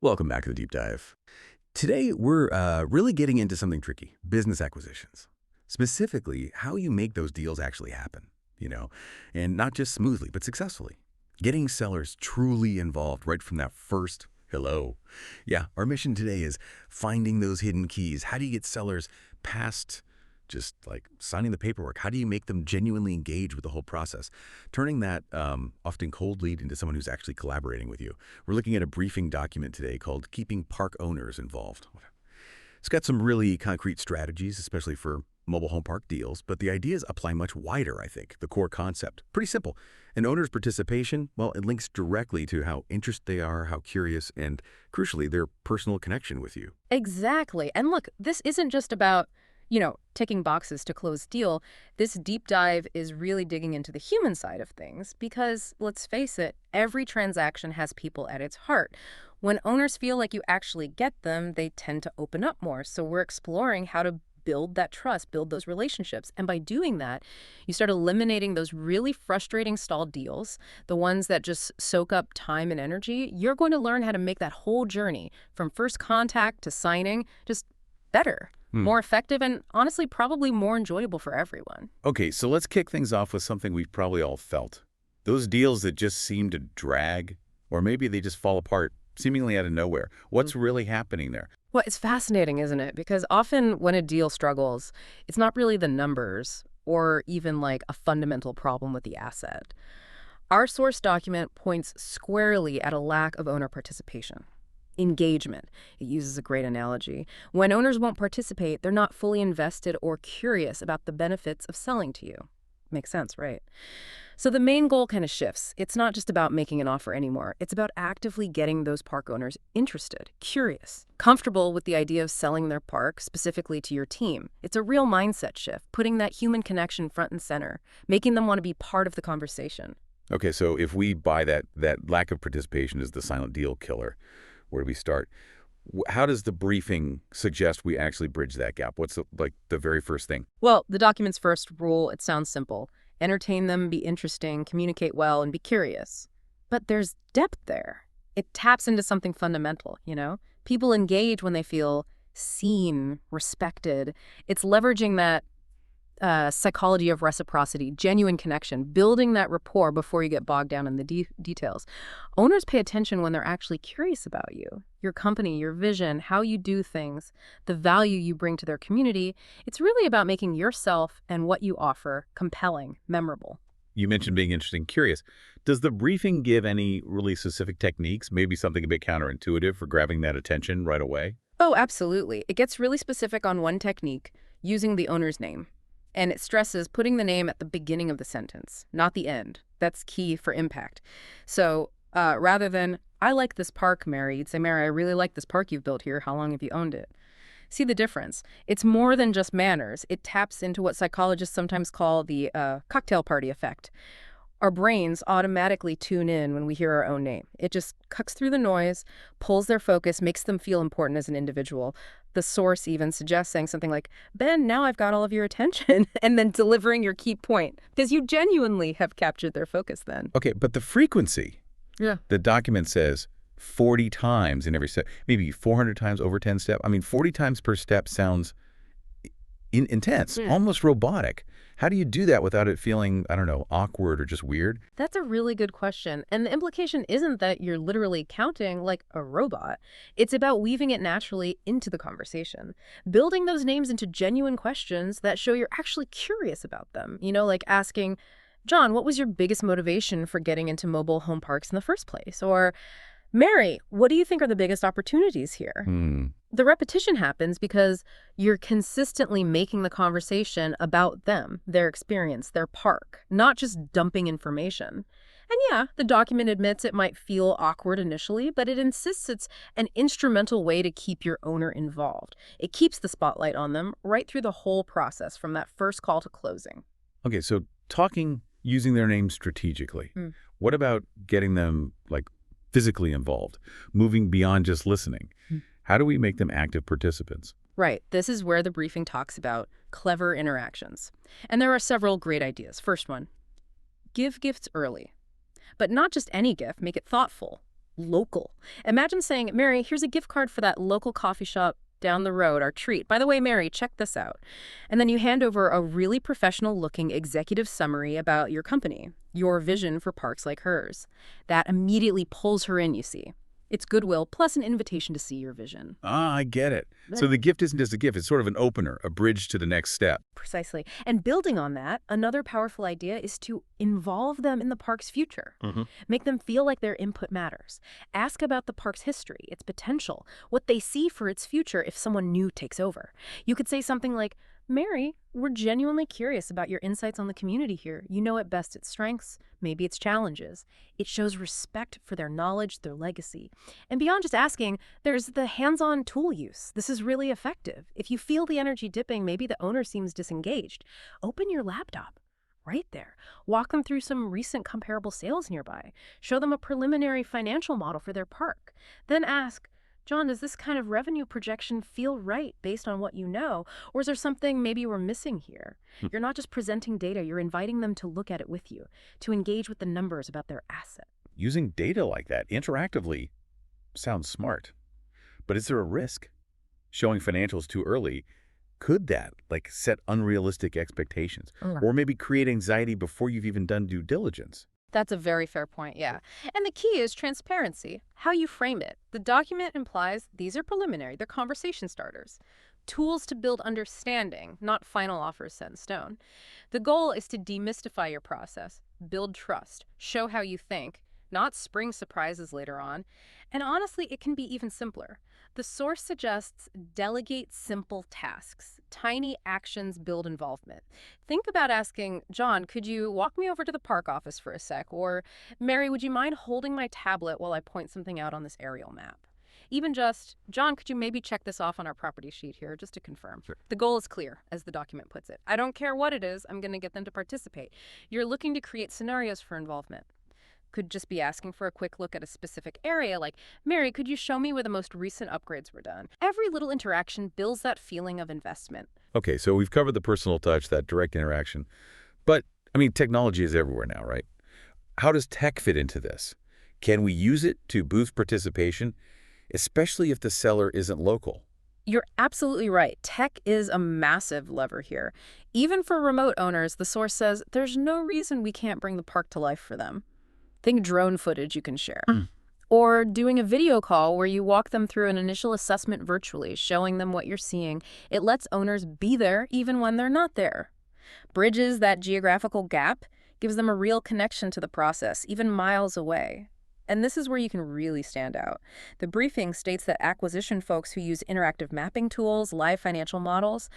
Welcome back to the Deep Dive. Today, we're really getting into something tricky, business acquisitions. Specifically, how you make those deals actually happen, and not just smoothly, but successfully. Getting sellers truly involved right from that first hello. Yeah, our mission today is finding those hidden keys. How do you get sellers past just like signing the paperwork? How do you make them genuinely engage with the whole process? Turning that often cold lead into someone who's actually collaborating with you. We're looking at a briefing document today called Keeping Park Owners Involved. It's got some really concrete strategies, especially for mobile home park deals, but the ideas apply much wider, I think. The core concept, pretty simple. An owner's participation, well, it links directly to how interested they are, how curious, and crucially, their personal connection with you. Exactly. And look, this isn't just about, ticking boxes to close deal. This deep dive is really digging into the human side of things because, let's face it, every transaction has people at its heart. When owners feel like you actually get them, they tend to open up more. So we're exploring how to build that trust, build those relationships. And by doing that, you start eliminating those really frustrating stalled deals, the ones that just soak up time and energy. You're going to learn how to make that whole journey from first contact to signing just better, more effective, and honestly, probably more enjoyable for everyone. Okay, so let's kick things off with something we've probably all felt. Those deals that just seem to drag, or maybe they just fall apart seemingly out of nowhere. What's really happening there? Well, it's fascinating, isn't it? Because often when a deal struggles, it's not really the numbers or even like a fundamental problem with the asset. Our source document points squarely at a lack of owner participation. Engagement. It uses a great analogy. When owners won't participate, they're not fully invested or curious about the benefits of selling to you. Makes sense, right? So the main goal kind of shifts. It's not just about making an offer anymore. It's about actively getting those park owners interested, curious, comfortable with the idea of selling their park specifically to your team. It's a real mindset shift, putting that human connection front and center, making them want to be part of the conversation. Okay, so if we buy that lack of participation is the silent deal killer, where do we start? How does the briefing suggest we actually bridge that gap? What's the very first thing? Well, the document's first rule, it sounds simple. Entertain them, be interesting, communicate well, and be curious. But there's depth there. It taps into something fundamental, People engage when they feel seen, respected. It's leveraging that psychology of reciprocity, genuine connection, building that rapport before you get bogged down in the details. Owners pay attention when they're actually curious about you, your company, your vision, how you do things, the value you bring to their community. It's really about making yourself and what you offer compelling, memorable. You mentioned being interesting, curious. Does the briefing give any really specific techniques, maybe something a bit counterintuitive for grabbing that attention right away? Oh, absolutely. It gets really specific on one technique, using the owner's name. And it stresses putting the name at the beginning of the sentence, not the end. That's key for impact. So rather than, I like this park, Mary, you'd say, Mary, I really like this park you've built here. How long have you owned it? See the difference? It's more than just manners. It taps into what psychologists sometimes call the cocktail party effect. Our brains automatically tune in when we hear our own name. It just cuts through the noise, pulls their focus, makes them feel important as an individual. The source even suggests saying something like, Ben, now I've got all of your attention, and then delivering your key point, because you genuinely have captured their focus then. Okay, but the frequency. Yeah. The document says 40 times in every step, maybe 400 times over 10 steps. 40 times per step sounds intense, almost robotic. How do you do that without it feeling, awkward or just weird? That's a really good question. And the implication isn't that you're literally counting like a robot. It's about weaving it naturally into the conversation, building those names into genuine questions that show you're actually curious about them. Like asking, John, what was your biggest motivation for getting into mobile home parks in the first place? Or, Mary, what do you think are the biggest opportunities here? The repetition happens because you're consistently making the conversation about them, their experience, their park, not just dumping information. And yeah, the document admits it might feel awkward initially, but it insists it's an instrumental way to keep your owner involved. It keeps the spotlight on them right through the whole process from that first call to closing. Okay, so talking, using their name strategically. What about getting them physically involved, moving beyond just listening? How do we make them active participants? Right. This is where the briefing talks about clever interactions. And there are several great ideas. First one, give gifts early. But not just any gift, make it thoughtful. Local. Imagine saying, Mary, here's a gift card for that local coffee shop down the road, our treat. By the way, Mary, check this out. And then you hand over a really professional looking executive summary about your company, your vision for parks like hers. That immediately pulls her in, you see. It's goodwill plus an invitation to see your vision. Ah, I get it. So the gift isn't just a gift, it's sort of an opener, a bridge to the next step. Precisely. And building on that, another powerful idea is to involve them in the park's future. Make them feel like their input matters. Ask about the park's history, its potential, what they see for its future if someone new takes over. You could say something like, Mary, we're genuinely curious about your insights on the community here. You know it best its strengths, maybe its challenges. It shows respect for their knowledge, their legacy. And beyond just asking, there's the hands-on tool use. This is really effective. If you feel the energy dipping, maybe the owner seems disengaged, open your laptop. Right there. Walk them through some recent comparable sales nearby. Show them a preliminary financial model for their park. Then ask, John, does this kind of revenue projection feel right based on what you know? Or is there something maybe we're missing here? You're not just presenting data, you're inviting them to look at it with you, to engage with the numbers about their asset. Using data like that interactively sounds smart. But is there a risk? Showing financials too early, could that set unrealistic expectations? Or maybe create anxiety before you've even done due diligence? That's a very fair point, yeah. And the key is transparency, how you frame it. The document implies these are preliminary, they're conversation starters. Tools to build understanding, not final offers set in stone. The goal is to demystify your process, build trust, show how you think, not spring surprises later on. And honestly, it can be even simpler. The source suggests delegate simple tasks. Tiny actions build involvement. Think about asking, John, could you walk me over to the park office for a sec? Or, Mary, would you mind holding my tablet while I point something out on this aerial map? Even just, John, could you maybe check this off on our property sheet here just to confirm? Sure. The goal is clear, as the document puts it. I don't care what it is, I'm going to get them to participate. You're looking to create scenarios for involvement. Could just be asking for a quick look at a specific area, like, Mary, could you show me where the most recent upgrades were done? Every little interaction builds that feeling of investment. Okay, so we've covered the personal touch, that direct interaction. But, technology is everywhere now, right? How does tech fit into this? Can we use it to boost participation, especially if the seller isn't local? You're absolutely right. Tech is a massive lever here. Even for remote owners, the source says there's no reason we can't bring the park to life for them. Think drone footage you can share. Or doing a video call where you walk them through an initial assessment virtually, showing them what you're seeing. It lets owners be there even when they're not there. Bridges that geographical gap, gives them a real connection to the process, even miles away. And this is where you can really stand out. The briefing states that acquisition folks who use interactive mapping tools, live financial models,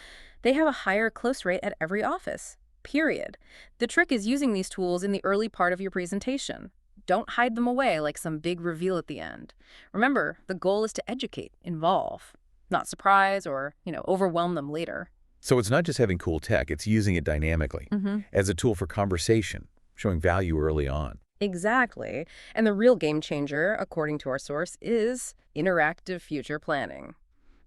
they have a higher close rate at every office. Period. The trick is using these tools in the early part of your presentation. Don't hide them away like some big reveal at the end. Remember, the goal is to educate, involve, not surprise or, overwhelm them later. So it's not just having cool tech, it's using it dynamically as a tool for conversation, showing value early on. Exactly. And the real game changer, according to our source, is interactive future planning.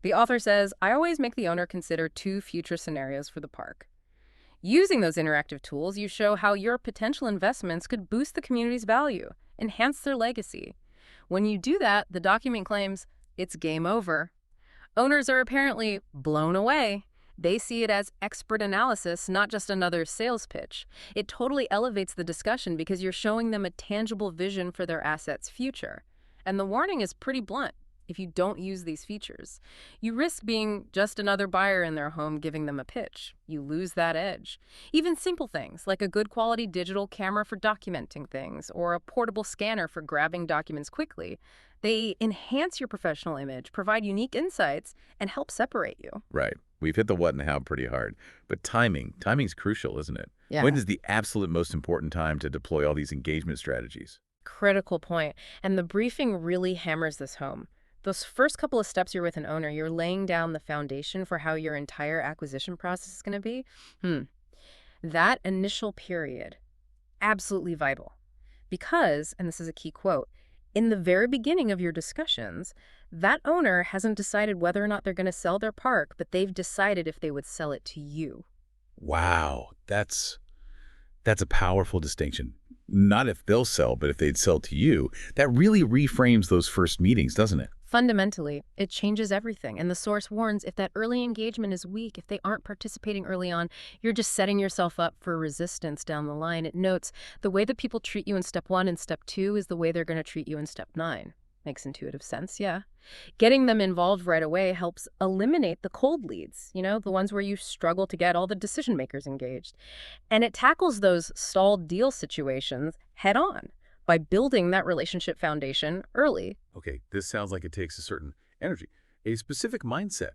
The author says, I always make the owner consider 2 future scenarios for the park. Using those interactive tools, you show how your potential investments could boost the community's value, enhance their legacy. When you do that, the document claims it's game over. Owners are apparently blown away. They see it as expert analysis, not just another sales pitch. It totally elevates the discussion because you're showing them a tangible vision for their asset's future. And the warning is pretty blunt. If you don't use these features, you risk being just another buyer in their home giving them a pitch. You lose that edge. Even simple things like a good quality digital camera for documenting things or a portable scanner for grabbing documents quickly, they enhance your professional image, provide unique insights, and help separate you. Right. We've hit the what and how pretty hard. But timing's crucial, isn't it? Yeah. When is the absolute most important time to deploy all these engagement strategies? Critical point. And the briefing really hammers this home. Those first couple of steps you're with an owner, you're laying down the foundation for how your entire acquisition process is going to be. That initial period, absolutely vital. Because, and this is a key quote, in the very beginning of your discussions, that owner hasn't decided whether or not they're going to sell their park, but they've decided if they would sell it to you. Wow, that's a powerful distinction. Not if they'll sell, but if they'd sell to you. That really reframes those first meetings, doesn't it? Fundamentally, it changes everything, and the source warns if that early engagement is weak, if they aren't participating early on, you're just setting yourself up for resistance down the line. It notes the way that people treat you in step 1 and step 2 is the way they're going to treat you in step 9. Makes intuitive sense, yeah. Getting them involved right away helps eliminate the cold leads, the ones where you struggle to get all the decision makers engaged. And it tackles those stalled deal situations head on by building that relationship foundation early. Okay, this sounds like it takes a certain energy, a specific mindset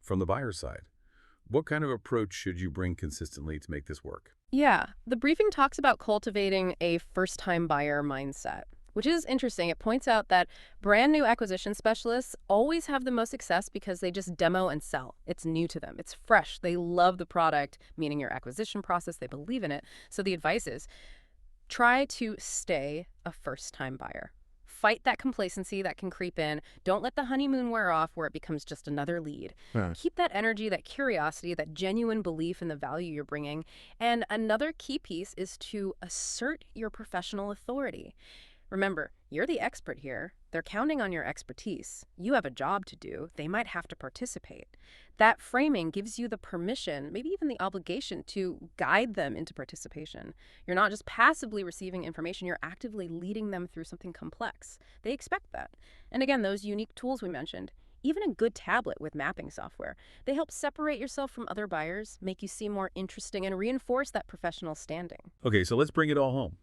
from the buyer side. What kind of approach should you bring consistently to make this work? Yeah, the briefing talks about cultivating a first-time buyer mindset, which is interesting. It points out that brand new acquisition specialists always have the most success because they just demo and sell. It's new to them. It's fresh. They love the product, meaning your acquisition process. They believe in it. So the advice is try to stay a first-time buyer. Fight that complacency that can creep in. Don't let the honeymoon wear off where it becomes just another lead. Huh. Keep that energy, that curiosity, that genuine belief in the value you're bringing. And another key piece is to assert your professional authority. Remember, you're the expert here. They're counting on your expertise. You have a job to do. They might have to participate. That framing gives you the permission, maybe even the obligation, to guide them into participation. You're not just passively receiving information, you're actively leading them through something complex. They expect that. And again, those unique tools we mentioned, even a good tablet with mapping software, they help separate yourself from other buyers, make you seem more interesting, and reinforce that professional standing. Okay, so let's bring it all home.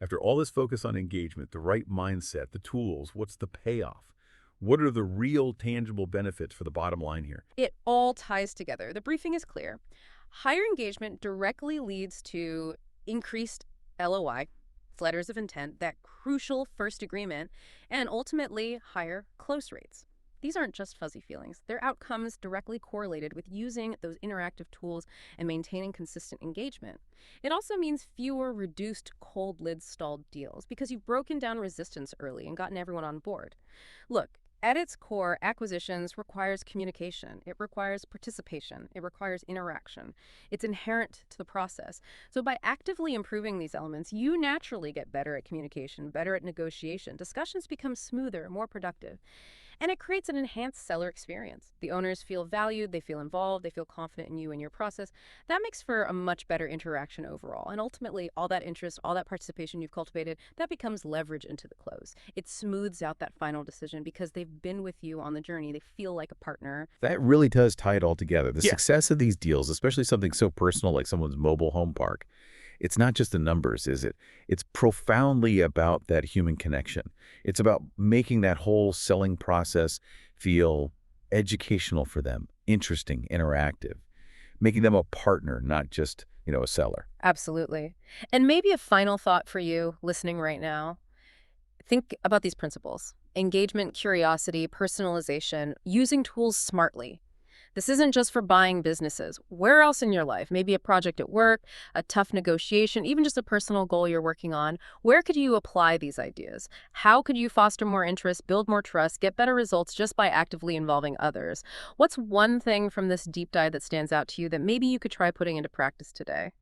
After all this focus on engagement, the right mindset, the tools, what's the payoff? What are the real tangible benefits for the bottom line here? It all ties together. The briefing is clear. Higher engagement directly leads to increased LOI, letters of intent, that crucial first agreement, and ultimately higher close rates. These aren't just fuzzy feelings. They're outcomes directly correlated with using those interactive tools and maintaining consistent engagement. It also means fewer reduced cold lid stalled deals because you've broken down resistance early and gotten everyone on board. Look, at its core, acquisitions requires communication. It requires participation. It requires interaction. It's inherent to the process. So by actively improving these elements, you naturally get better at communication, better at negotiation. Discussions become smoother, more productive. And it creates an enhanced seller experience. The owners feel valued, they feel involved, they feel confident in you and your process. That makes for a much better interaction overall. And ultimately, all that interest, all that participation you've cultivated, that becomes leverage into the close. It smooths out that final decision because they've been with you on the journey. They feel like a partner. That really does tie it all together. The Yeah. success of these deals, especially something so personal like someone's mobile home park, it's not just the numbers, is it? It's profoundly about that human connection. It's about making that whole selling process feel educational for them, interesting, interactive, making them a partner, not just, a seller. Absolutely. And maybe a final thought for you listening right now. Think about these principles: engagement, curiosity, personalization, using tools smartly. This isn't just for buying businesses. Where else in your life? Maybe a project at work, a tough negotiation, even just a personal goal you're working on. Where could you apply these ideas? How could you foster more interest, build more trust, get better results just by actively involving others? What's one thing from this deep dive that stands out to you that maybe you could try putting into practice today?